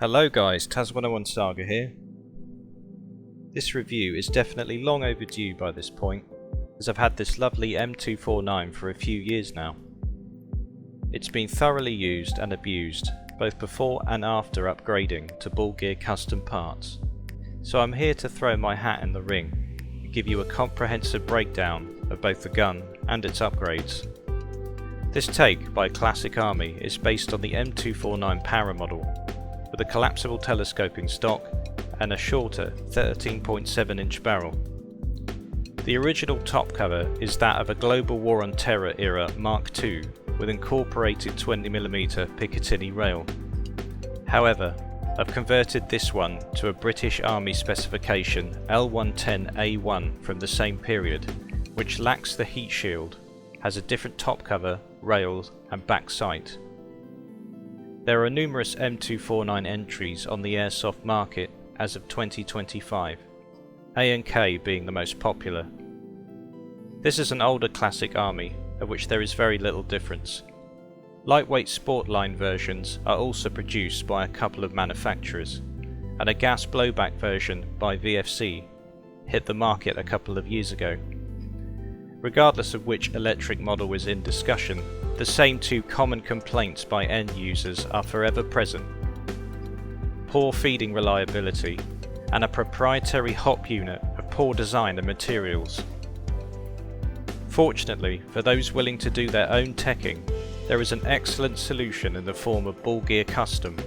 Hello guys, Tas101 Saga here. This review is definitely long overdue by this point, as I've had this lovely M249 for a few years now. It's been thoroughly used and abused, both before and after upgrading to Bullgear custom parts. So I'm here to throw my hat in the ring and give you a comprehensive breakdown of both the gun and its upgrades. This take by Classic Army is based on the M249 Para model, with a collapsible telescoping stock and a shorter 13.7 inch barrel. The original top cover is that of a Global War on Terror era Mark II with incorporated 20mm Picatinny rail. However, I've converted this one to a British Army specification L110A1 from the same period, which lacks the heat shield, has a different top cover, rails and back sight. There are numerous M249 entries on the Airsoft market as of 2025, A and K being the most popular. This is an older Classic Army, of which there is very little difference. Lightweight Sportline versions are also produced by a couple of manufacturers, and a gas blowback version by VFC hit the market a couple of years ago. Regardless of which electric model is in discussion, the same two common complaints by end users are forever present: poor feeding reliability and a proprietary hop unit of poor design and materials. Fortunately, for those willing to do their own teching, there is an excellent solution in the form of Bullgear Custom.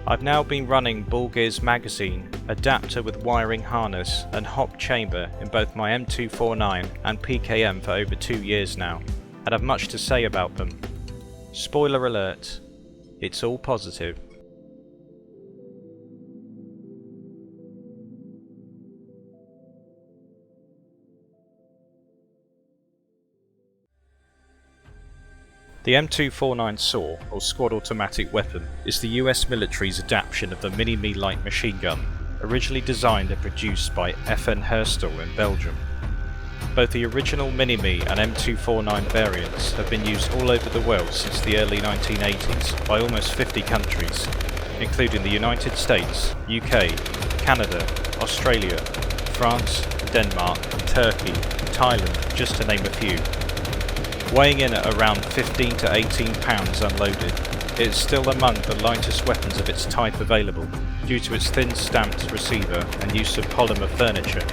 I've now been running Bullgear's magazine, adapter with wiring harness and hop chamber in both my M249 and PKM for over 2 years now, and have much to say about them. Spoiler alert, it's all positive. The M249 SAW, or Squad Automatic Weapon, is the US military's adaptation of the Mini-Me light machine gun, originally designed and produced by FN Herstal in Belgium. Both the original Mini-Me and M249 variants have been used all over the world since the early 1980s by almost 50 countries, including the United States, UK, Canada, Australia, France, Denmark, Turkey, Thailand, just to name a few. Weighing in at around 15 to 18 pounds unloaded, it is still among the lightest weapons of its type available due to its thin stamped receiver and use of polymer furniture.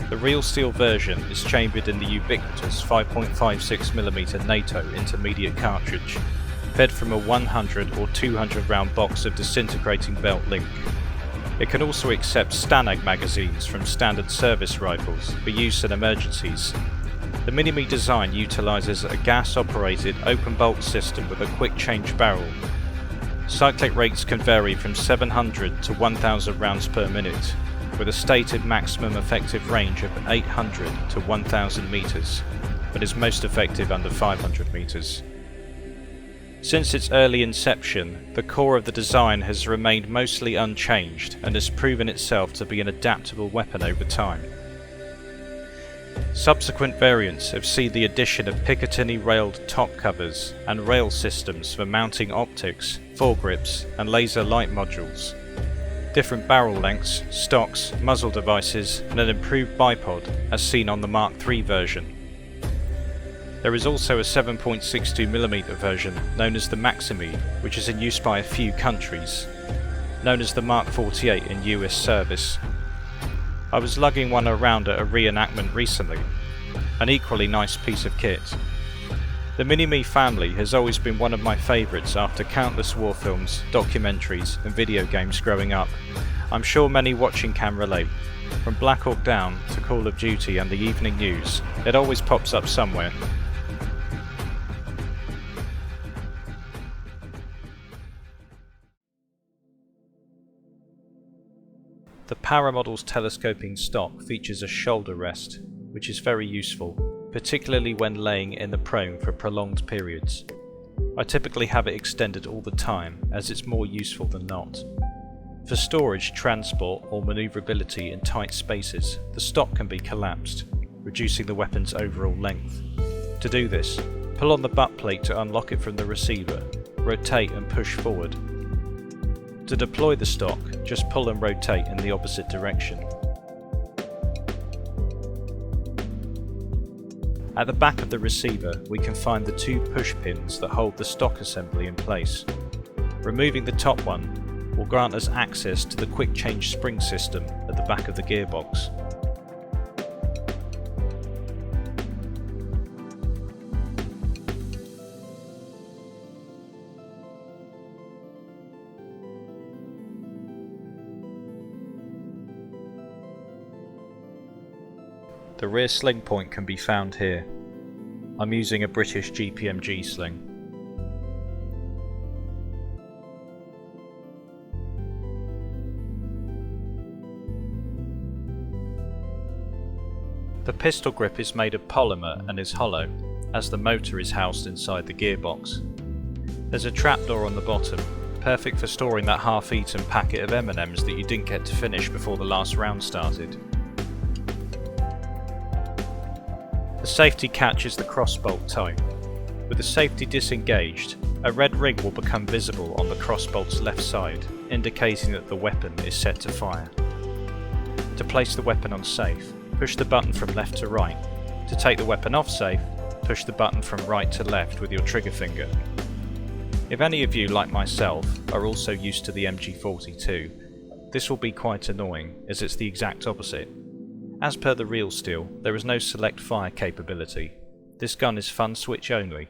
The real steel version is chambered in the ubiquitous 5.56mm NATO intermediate cartridge, fed from a 100 or 200 round box of disintegrating belt link. It can also accept Stanag magazines from standard service rifles for use in emergencies. The Mini-Me design utilises a gas-operated open bolt system with a quick change barrel. Cyclic rates can vary from 700 to 1000 rounds per minute, with a stated maximum effective range of 800 to 1000 metres, but is most effective under 500 metres. Since its early inception, the core of the design has remained mostly unchanged and has proven itself to be an adaptable weapon over time. Subsequent variants have seen the addition of Picatinny railed top covers and rail systems for mounting optics, foregrips and laser light modules, different barrel lengths, stocks, muzzle devices and an improved bipod as seen on the Mark III version. There is also a 7.62mm version known as the Maximi, which is in use by a few countries, known as the Mark 48 in US service. I was lugging one around at a reenactment recently, an equally nice piece of kit. The Mini-Me family has always been one of my favourites after countless war films, documentaries and video games growing up. I'm sure many watching can relate. From Black Hawk Down to Call of Duty and the evening news, it always pops up somewhere. The Para model's telescoping stock features a shoulder rest, which is very useful, particularly when laying in the prone for prolonged periods. I typically have it extended all the time, as it's more useful than not. For storage, transport or manoeuvrability in tight spaces, the stock can be collapsed, reducing the weapon's overall length. To do this, pull on the butt plate to unlock it from the receiver, rotate and push forward. To deploy the stock, just pull and rotate in the opposite direction. At the back of the receiver, we can find the two push pins that hold the stock assembly in place. Removing the top one will grant us access to the quick change spring system at the back of the gearbox. The rear sling point can be found here. I'm using a British GPMG sling. The pistol grip is made of polymer and is hollow, as the motor is housed inside the gearbox. There's a trapdoor on the bottom, perfect for storing that half-eaten packet of M&Ms that you didn't get to finish before the last round started. The safety catch is the crossbolt type. With the safety disengaged, a red ring will become visible on the crossbolt's left side, indicating that the weapon is set to fire. To place the weapon on safe, push the button from left to right. To take the weapon off safe, push the button from right to left with your trigger finger. If any of you, like myself, are also used to the MG42, this will be quite annoying, as it's the exact opposite. As per the real steel, there is no select fire capability. This gun is fun switch only.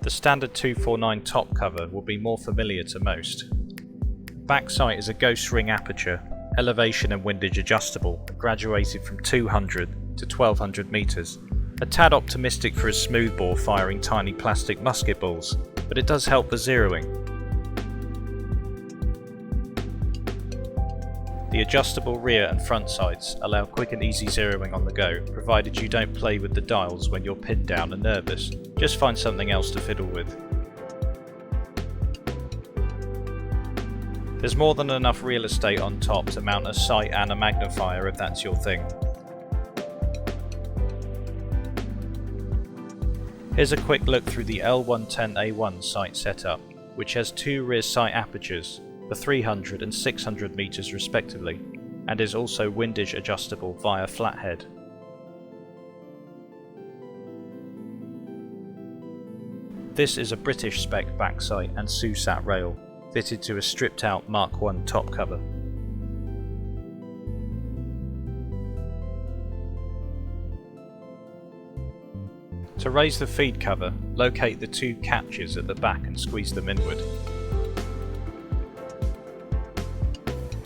The standard 249 top cover will be more familiar to most. Back sight is a ghost ring aperture, elevation and windage adjustable, and graduated from 200 to 1200 meters. A tad optimistic for a smoothbore firing tiny plastic musket balls, but it does help for zeroing. The adjustable rear and front sights allow quick and easy zeroing on the go, provided you don't play with the dials when you're pinned down and nervous. Just find something else to fiddle with. There's more than enough real estate on top to mount a sight and a magnifier if that's your thing. Here's a quick look through the L110A1 sight setup, which has two rear sight apertures, for 300 and 600 meters respectively, and is also windage adjustable via flathead. This is a British spec backsight and SUSAT rail, fitted to a stripped out Mark I top cover. To raise the feed cover, locate the two catches at the back and squeeze them inward.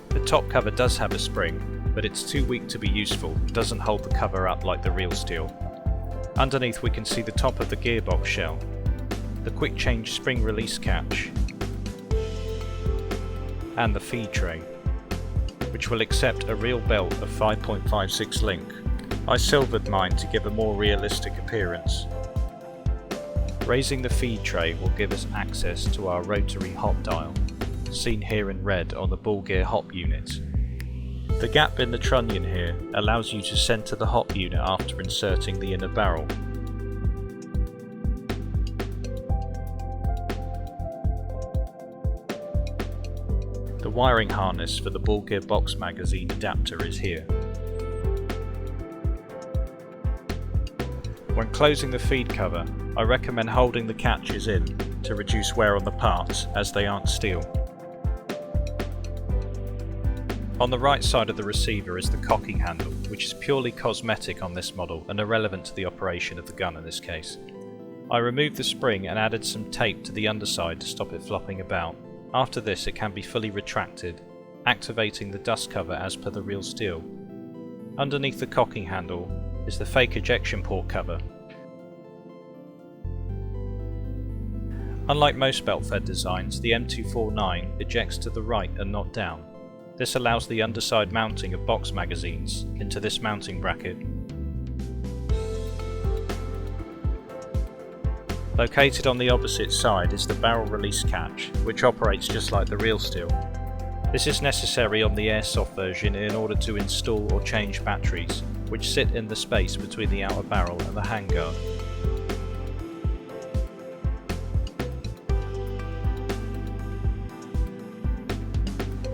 The top cover does have a spring, but it's too weak to be useful and doesn't hold the cover up like the real steel. Underneath we can see the top of the gearbox shell, the quick change spring release catch, and the feed tray, which will accept a real belt of 5.56 link. I silvered mine to give a more realistic appearance. Raising the feed tray will give us access to our rotary hop dial, seen here in red on the Bullgear hop unit. The gap in the trunnion here allows you to center the hop unit after inserting the inner barrel. The wiring harness for the Bullgear box magazine adapter is here. When closing the feed cover, I recommend holding the catches in to reduce wear on the parts, as they aren't steel. On the right side of the receiver is the cocking handle, which is purely cosmetic on this model and irrelevant to the operation of the gun in this case. I removed the spring and added some tape to the underside to stop it flopping about. After this it can be fully retracted, activating the dust cover as per the real steel. Underneath the cocking handle is the fake ejection port cover. Unlike most belt-fed designs, the M249 ejects to the right and not down. This allows the underside mounting of box magazines into this mounting bracket. Located on the opposite side is the barrel release catch, which operates just like the real steel. This is necessary on the Airsoft version in order to install or change batteries, which sit in the space between the outer barrel and the handguard.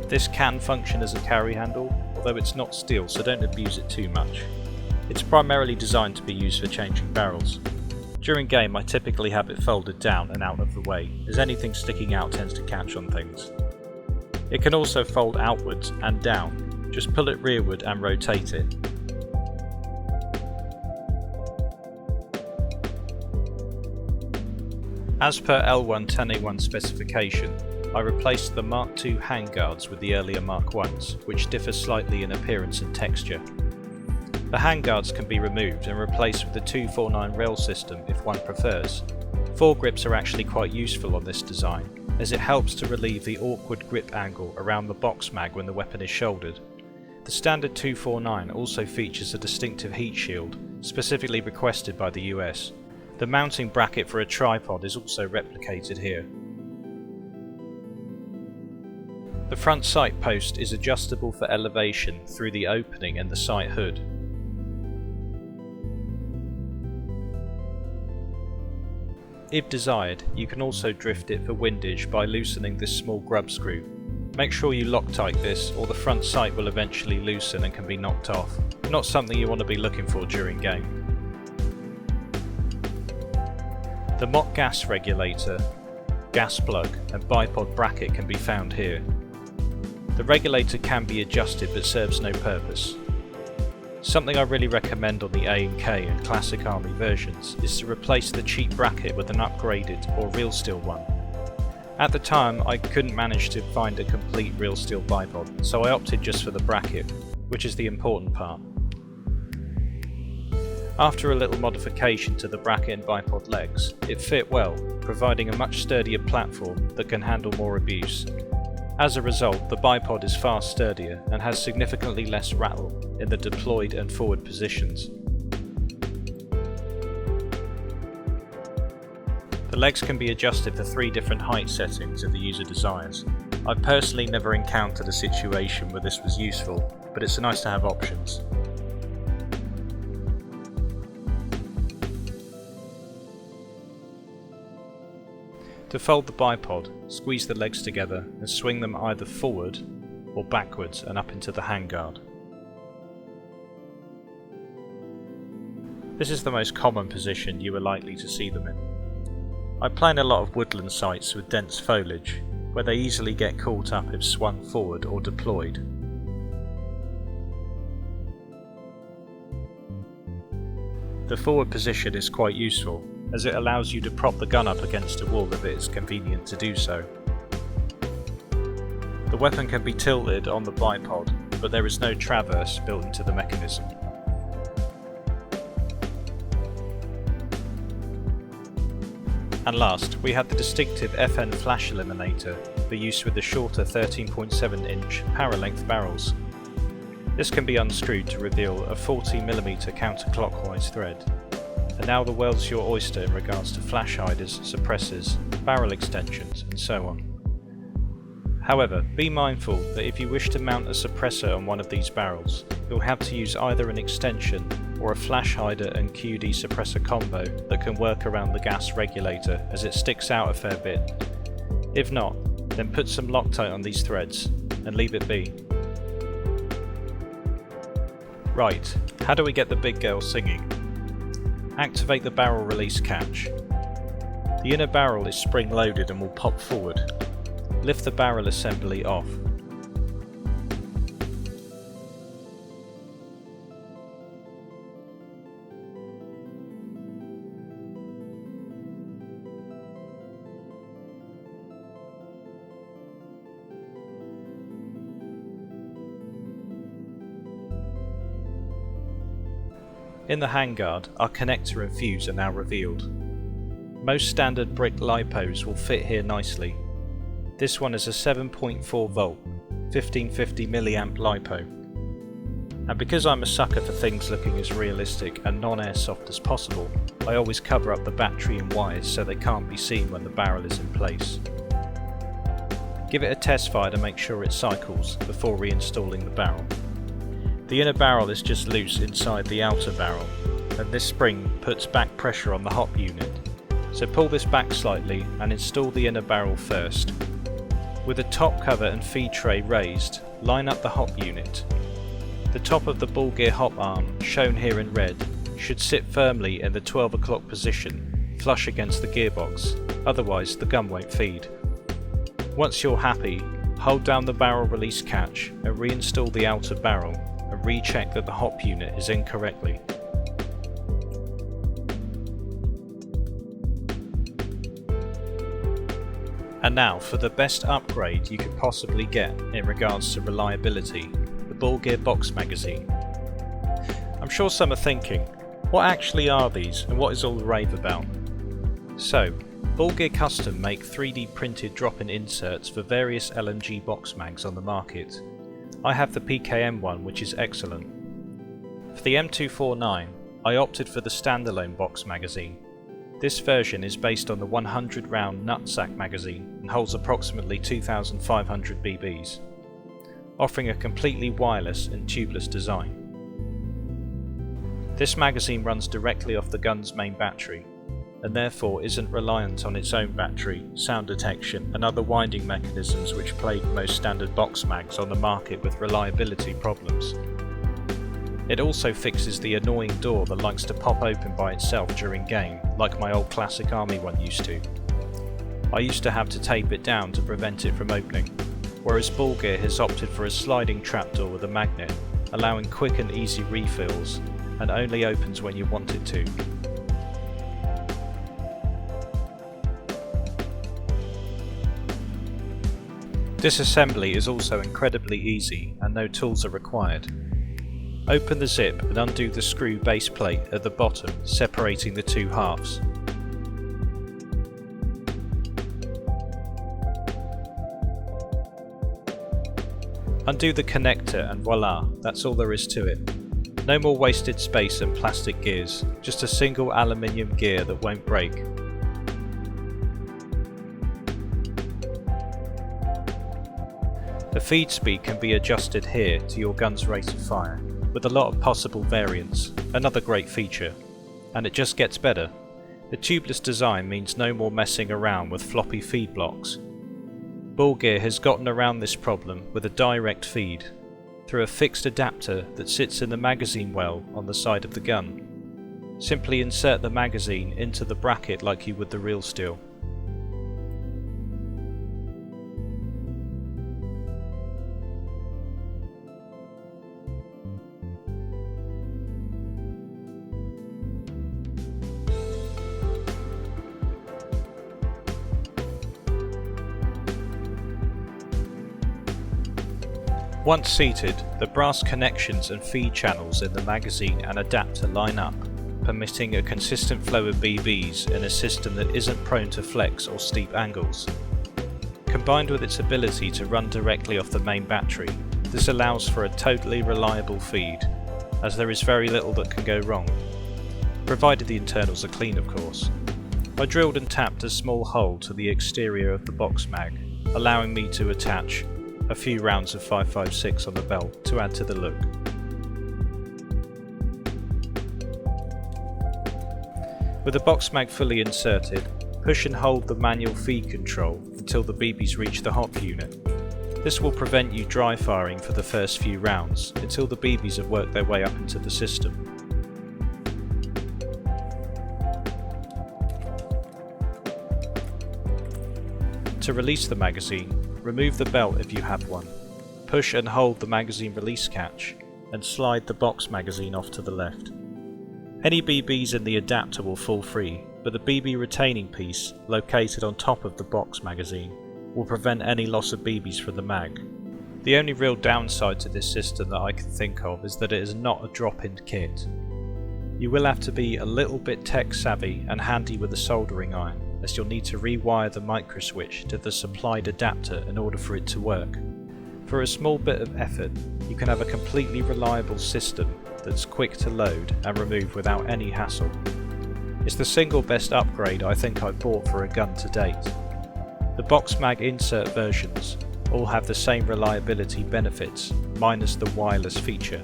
This can function as a carry handle, although it's not steel, so don't abuse it too much. It's primarily designed to be used for changing barrels. During game I typically have it folded down and out of the way, as anything sticking out tends to catch on things. It can also fold outwards and down, just pull it rearward and rotate it. As per L110A1 specification, I replaced the Mark II handguards with the earlier Mark Is, which differ slightly in appearance and texture. The handguards can be removed and replaced with the 249 rail system if one prefers. Foregrips are actually quite useful on this design, as it helps to relieve the awkward grip angle around the box mag when the weapon is shouldered. The standard 249 also features a distinctive heat shield, specifically requested by the US. The mounting bracket for a tripod is also replicated here. The front sight post is adjustable for elevation through the opening in the sight hood. If desired, you can also drift it for windage by loosening this small grub screw. Make sure you Loctite this or the front sight will eventually loosen and can be knocked off. Not something you want to be looking for during game. The mock gas regulator, gas plug and bipod bracket can be found here. The regulator can be adjusted but serves no purpose. Something I really recommend on the A&K and Classic Army versions is to replace the cheap bracket with an upgraded or real steel one. At the time I couldn't manage to find a complete real steel bipod, so I opted just for the bracket, which is the important part. After a little modification to the bracket and bipod legs, it fit well, providing a much sturdier platform that can handle more abuse. As a result, the bipod is far sturdier and has significantly less rattle in the deployed and forward positions. The legs can be adjusted for 3 different height settings if the user desires. I've personally never encountered a situation where this was useful, but it's nice to have options. To fold the bipod, squeeze the legs together and swing them either forward or backwards and up into the handguard. This is the most common position you are likely to see them in. I play in a lot of woodland sites with dense foliage, where they easily get caught up if swung forward or deployed. The forward position is quite useful, as it allows you to prop the gun up against a wall if it is convenient to do so. The weapon can be tilted on the bipod, but there is no traverse built into the mechanism. And last, we had the distinctive FN flash eliminator for use with the shorter 13.7-inch power-length barrels. This can be unscrewed to reveal a 40mm counterclockwise thread. And now the world's your oyster in regards to flash hiders, suppressors, barrel extensions and so on. However, be mindful that if you wish to mount a suppressor on one of these barrels, you'll have to use either an extension or a flash hider and QD suppressor combo that can work around the gas regulator as it sticks out a fair bit. If not, then put some Loctite on these threads and leave it be. Right, how do we get the big girl singing? Activate the barrel release catch. The inner barrel is spring loaded and will pop forward. Lift the barrel assembly off. In the handguard, our connector and fuse are now revealed. Most standard brick lipos will fit here nicely. This one is a 7.4 volt, 1550 milliamp lipo. And because I'm a sucker for things looking as realistic and non-airsoft as possible, I always cover up the battery and wires so they can't be seen when the barrel is in place. Give it a test fire to make sure it cycles before reinstalling the barrel. The inner barrel is just loose inside the outer barrel, and this spring puts back pressure on the hop unit. So pull this back slightly and install the inner barrel first. With the top cover and feed tray raised, line up the hop unit. The top of the Bullgear hop arm, shown here in red, should sit firmly in the 12 o'clock position, flush against the gearbox, otherwise the gun won't feed. Once you're happy, hold down the barrel release catch and reinstall the outer barrel and recheck that the hop unit is in correctly. And now for the best upgrade you could possibly get in regards to reliability, the Bullgear box magazine. I'm sure some are thinking, what actually are these and what is all the rave about? So, Bullgear Custom make 3D printed drop-in inserts for various LMG box mags on the market. I have the PKM one, which is excellent. For the M249, I opted for the standalone box magazine. This version is based on the 100 round nutsack magazine and holds approximately 2,500 BBs, offering a completely wireless and tubeless design. This magazine runs directly off the gun's main battery, and therefore isn't reliant on its own battery, sound detection and other winding mechanisms which plague most standard box mags on the market with reliability problems. It also fixes the annoying door that likes to pop open by itself during game, like my old classic army one used to. I used to have to tape it down to prevent it from opening, whereas Bullgear has opted for a sliding trapdoor with a magnet, allowing quick and easy refills, and only opens when you want it to. Disassembly is also incredibly easy and no tools are required. Open the zip and undo the screw base plate at the bottom, separating the two halves. Undo the connector and voila, that's all there is to it. No more wasted space and plastic gears, just a single aluminium gear that won't break. The feed speed can be adjusted here to your gun's rate of fire, with a lot of possible variants, another great feature. And it just gets better. The tubeless design means no more messing around with floppy feed blocks. Bullgear has gotten around this problem with a direct feed, through a fixed adapter that sits in the magazine well on the side of the gun. Simply insert the magazine into the bracket like you would the real steel. Once seated, the brass connections and feed channels in the magazine and adapter line up, permitting a consistent flow of BBs in a system that isn't prone to flex or steep angles. Combined with its ability to run directly off the main battery, this allows for a totally reliable feed, as there is very little that can go wrong, provided the internals are clean of course. I drilled and tapped a small hole to the exterior of the box mag, allowing me to attach a few rounds of 5.56 on the belt to add to the look. With the box mag fully inserted, push and hold the manual feed control until the BBs reach the hop unit. This will prevent you dry firing for the first few rounds until the BBs have worked their way up into the system. To release the magazine, remove the belt if you have one, push and hold the magazine release catch, and slide the box magazine off to the left. Any BBs in the adapter will fall free, but the BB retaining piece, located on top of the box magazine, will prevent any loss of BBs from the mag. The only real downside to this system that I can think of is that it is not a drop-in kit. You will have to be a little bit tech savvy and handy with a soldering iron, as you'll need to rewire the microswitch to the supplied adapter in order for it to work. For a small bit of effort, you can have a completely reliable system that's quick to load and remove without any hassle. It's the single best upgrade I think I've bought for a gun to date. The box mag insert versions all have the same reliability benefits, minus the wireless feature,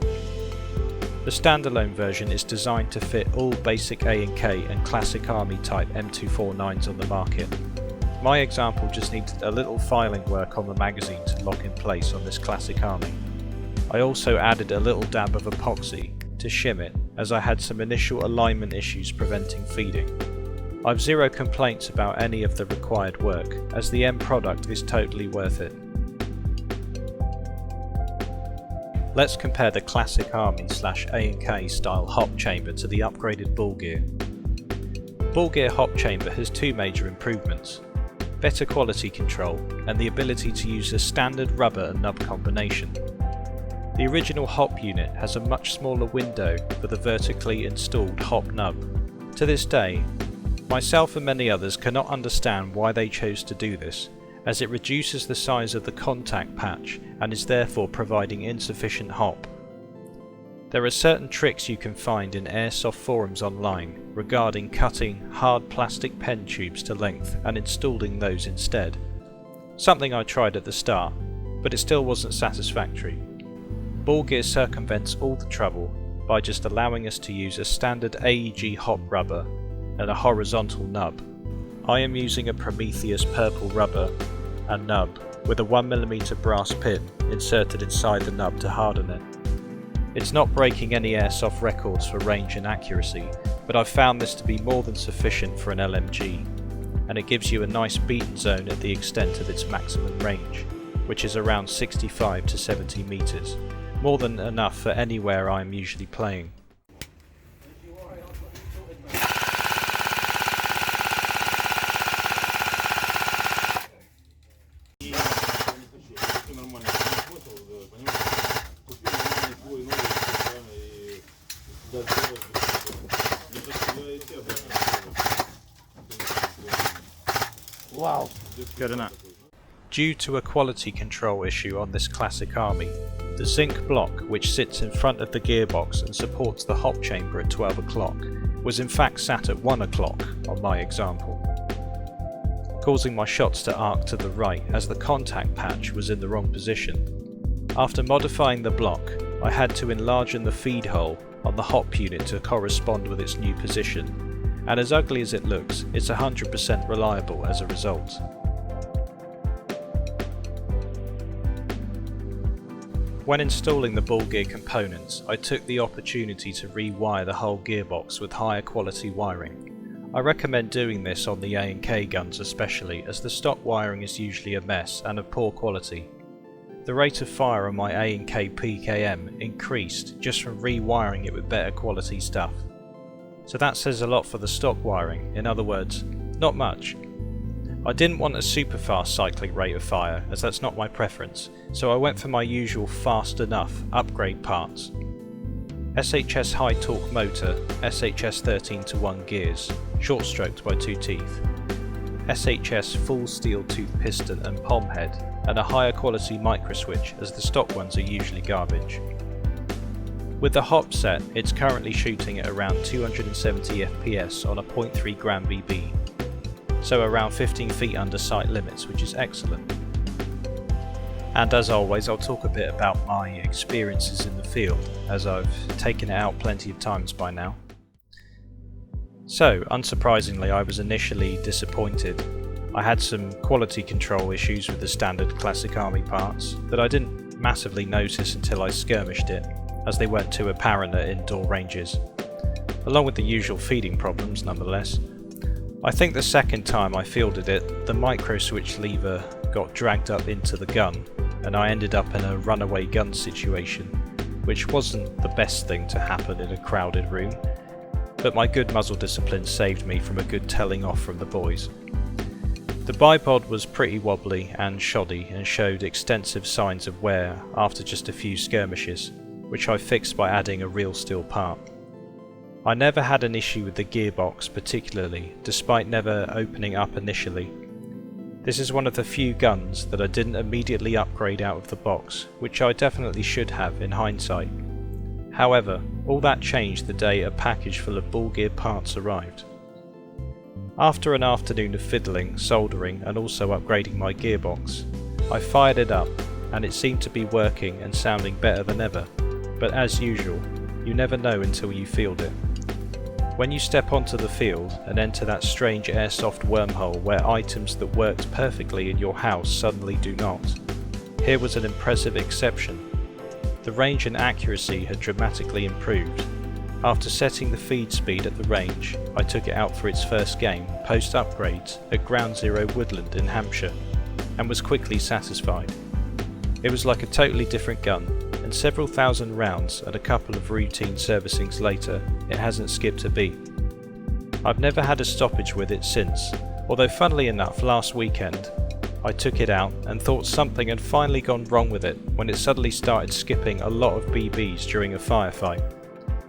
The standalone version is designed to fit all basic A&K and classic army type M249s on the market. My example just needed a little filing work on the magazine to lock in place on this classic army. I also added a little dab of epoxy to shim it, as I had some initial alignment issues preventing feeding. I've zero complaints about any of the required work, as the end product is totally worth it. Let's compare the classic army / A&K style hop chamber to the upgraded Bullgear. Bullgear hop chamber has two major improvements: better quality control and the ability to use a standard rubber and nub combination. The original hop unit has a much smaller window for the vertically installed hop nub. To this day, myself and many others cannot understand why they chose to do this, as it reduces the size of the contact patch and is therefore providing insufficient hop. There are certain tricks you can find in Airsoft forums online regarding cutting hard plastic pen tubes to length and installing those instead. Something I tried at the start, but it still wasn't satisfactory. Bullgear circumvents all the trouble by just allowing us to use a standard AEG hop rubber and a horizontal nub. I am using a Prometheus purple rubber and nub with a 1mm brass pin inserted inside the nub to harden it. It's not breaking any Airsoft records for range and accuracy, but I've found this to be more than sufficient for an LMG, and it gives you a nice beaten zone at the extent of its maximum range, which is around 65 to 70 meters, more than enough for anywhere I'm usually playing. Wow, good enough. Due to a quality control issue on this classic army, the zinc block which sits in front of the gearbox and supports the hop chamber at 12 o'clock was in fact sat at 1 o'clock on my example, causing my shots to arc to the right as the contact patch was in the wrong position. After modifying the block, I had to enlarge the feed hole on the hop unit to correspond with its new position, and as ugly as it looks, it's 100% reliable as a result. When installing the Bullgear components, I took the opportunity to rewire the whole gearbox with higher quality wiring. I recommend doing this on the A&K guns especially, as the stock wiring is usually a mess and of poor quality. The rate of fire on my A&K PKM increased just from rewiring it with better quality stuff. So that says a lot for the stock wiring, in other words, not much. I didn't want a super fast cycling rate of fire, as that's not my preference, so I went for my usual fast enough upgrade parts. SHS high torque motor, SHS 13:1 gears, short stroked by 2 teeth, SHS full steel tooth piston and palm head, and a higher quality micro switch, as the stock ones are usually garbage. With the hop set, it's currently shooting at around 270 FPS on a 0.3 gram BB, so around 15 feet under sight limits, which is excellent. And as always, I'll talk a bit about my experiences in the field, as I've taken it out plenty of times by now. So, unsurprisingly, I was initially disappointed. I had some quality control issues with the standard classic army parts that I didn't massively notice until I skirmished it, as they weren't too apparent at indoor ranges, along with the usual feeding problems nonetheless. I think the second time I fielded it, the micro switch lever got dragged up into the gun, and I ended up in a runaway gun situation, which wasn't the best thing to happen in a crowded room, but my good muzzle discipline saved me from a good telling off from the boys. The bipod was pretty wobbly and shoddy and showed extensive signs of wear after just a few skirmishes, which I fixed by adding a real steel part. I never had an issue with the gearbox particularly, despite never opening up initially. This is one of the few guns that I didn't immediately upgrade out of the box, which I definitely should have in hindsight. However, all that changed the day a package full of Bullgear parts arrived. After an afternoon of fiddling, soldering and also upgrading my gearbox, I fired it up and it seemed to be working and sounding better than ever, but as usual, you never know until you field it. When you step onto the field and enter that strange airsoft wormhole where items that worked perfectly in your house suddenly do not, here was an impressive exception. The range and accuracy had dramatically improved. After setting the feed speed at the range, I took it out for its first game, post-upgrades, at Ground Zero Woodland in Hampshire, and was quickly satisfied. It was like a totally different gun, and several thousand rounds and a couple of routine servicings later, it hasn't skipped a beat. I've never had a stoppage with it since, although funnily enough last weekend I took it out and thought something had finally gone wrong with it when it suddenly started skipping a lot of BBs during a firefight.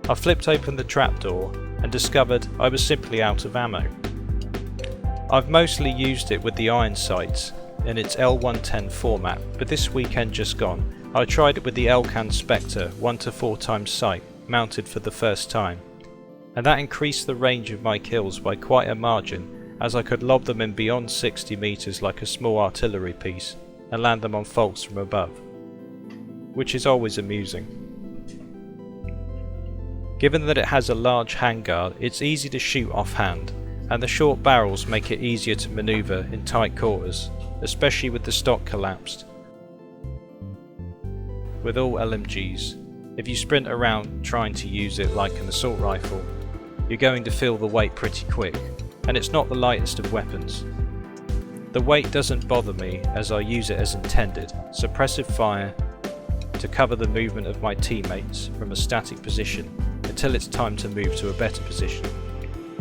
I flipped open the trapdoor and discovered I was simply out of ammo. I've mostly used it with the iron sights in its L110 format, but this weekend just gone I tried it with the Elcan Spectre 1-4 sight mounted for the first time, and that increased the range of my kills by quite a margin, as I could lob them in beyond 60 meters like a small artillery piece and land them on faults from above, which is always amusing. Given that it has a large handguard, it's easy to shoot offhand, and the short barrels make it easier to maneuver in tight quarters, especially with the stock collapsed. With all LMGs, if you sprint around trying to use it like an assault rifle, you're going to feel the weight pretty quick, and it's not the lightest of weapons. The weight doesn't bother me as I use it as intended, suppressive fire to cover the movement of my teammates from a static position until it's time to move to a better position.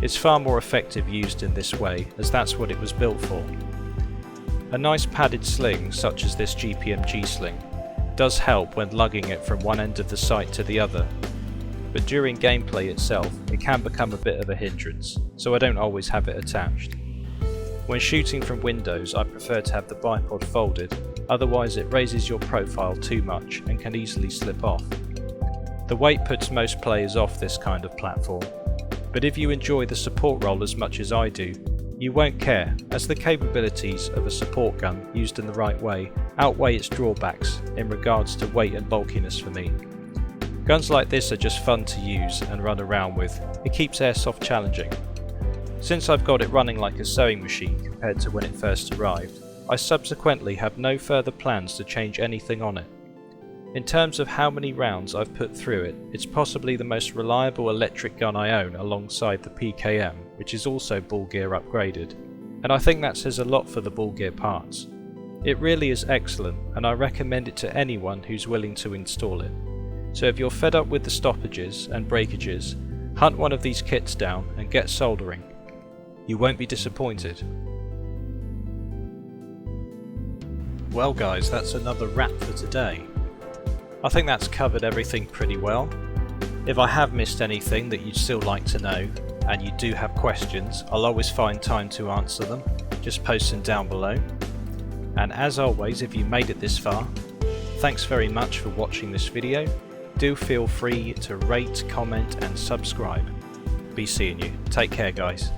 It's far more effective used in this way, as that's what it was built for. A nice padded sling such as this GPMG sling does help when lugging it from one end of the sight to the other, but during gameplay itself it can become a bit of a hindrance, so I don't always have it attached. When shooting from windows I prefer to have the bipod folded, otherwise it raises your profile too much and can easily slip off. The weight puts most players off this kind of platform, but if you enjoy the support role as much as I do, you won't care, as the capabilities of a support gun used in the right way outweigh its drawbacks in regards to weight and bulkiness for me. Guns like this are just fun to use and run around with. It keeps airsoft challenging. Since I've got it running like a sewing machine compared to when it first arrived, I subsequently have no further plans to change anything on it. In terms of how many rounds I've put through it, it's possibly the most reliable electric gun I own alongside the PKM, which is also Bullgear upgraded, and I think that says a lot for the Bullgear parts. It really is excellent, and I recommend it to anyone who's willing to install it. So if you're fed up with the stoppages and breakages, hunt one of these kits down and get soldering. You won't be disappointed. Well guys, that's another wrap for today. I think that's covered everything pretty well. If I have missed anything that you'd still like to know, and you do have questions, I'll always find time to answer them. Just post them down below. And as always, if you made it this far, thanks very much for watching this video. Do feel free to rate, comment and subscribe. Be seeing you. Take care guys.